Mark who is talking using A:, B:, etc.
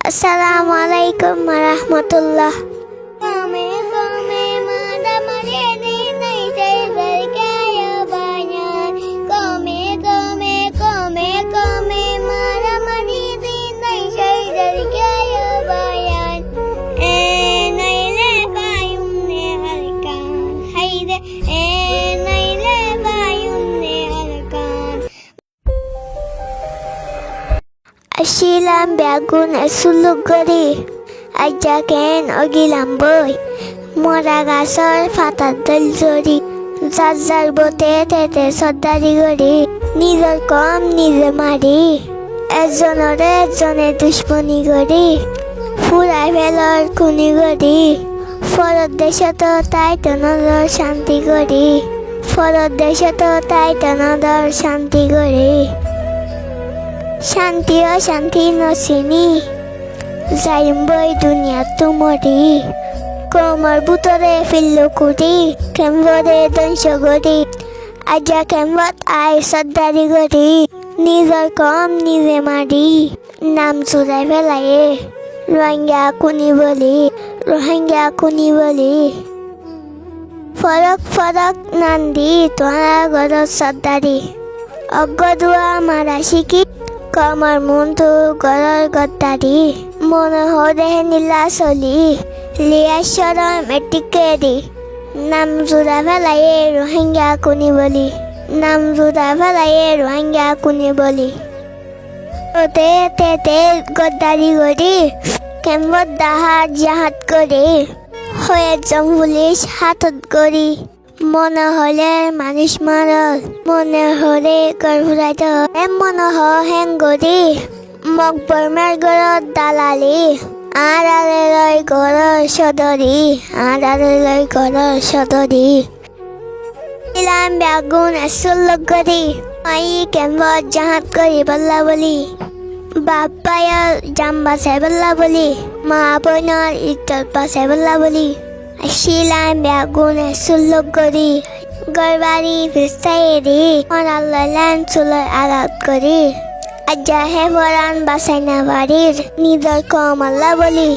A: আসসালামু আলাইকুম রহমতুল্লাহ। Asilam bagun sulugori ajaken ogilam boy mora gasor fatar daljori যার বতে তেতে সর্দারি গড়ি নিজের কম নিজে মারি একজনরে একজনে দুশ্মনী গড়ি ফুরাই ফেলর খুনি গড়ি ফরত দেশত তাই তনদর শান্তি গড়ি ফরত দেশত তাই তনদর শান্তি গড়ি শান্তি ও শান্তি নচিনি যাইম বই দুনিয়া তুমরি কমর বুতরে ফিল্লো কুটি কেম্বরে দংশ গড়ি আজা কেম্বত আই সর্দারি গড়ি নিজর কম নিজে মারি নাম চুরাই ফেলায়ে রোহিঙ্গা কুনি বলি ফরক ফরক নান্দি তোরা গর সর্দারি অজ্ঞদুয়া মারা শিকি কমর মন্তু গরর গদ্দারি মনে হরে নীলা চলি লিয়াশ্বর মেটিকেরি নাম জোড়া ফেলায়ে রোহিঙ্গা কুনি বলি ওতে তেতে গদ্দারি গড়ি কেম্বত জাহাত করি হয়ে জং পুলিশ হাতত গড়ি মনে হলে মানুষ মারল মনে হলে গর্ভরাইত মনে হেং গড়ি মকবরমার গড়ত দালালি আড়ালে লয় গড়র সদরি ইলাম বেগুন আসল গড়ি আই কেম্বত জাহাত করি বল্লা বলি বাপ্পায় জাম বাসাই বল্লা বলি মা বোনের ইজ্জত বাসাই বল্লা বলি শিলাম বেগুন আসল গড়ি গড়বাড়ি ফিস্তাইরি অনাল্লান চুলের আঘাত করি আজ্জা হে বরান বাসাই না বাড়ির নিজর কম আল্লাহ বলি।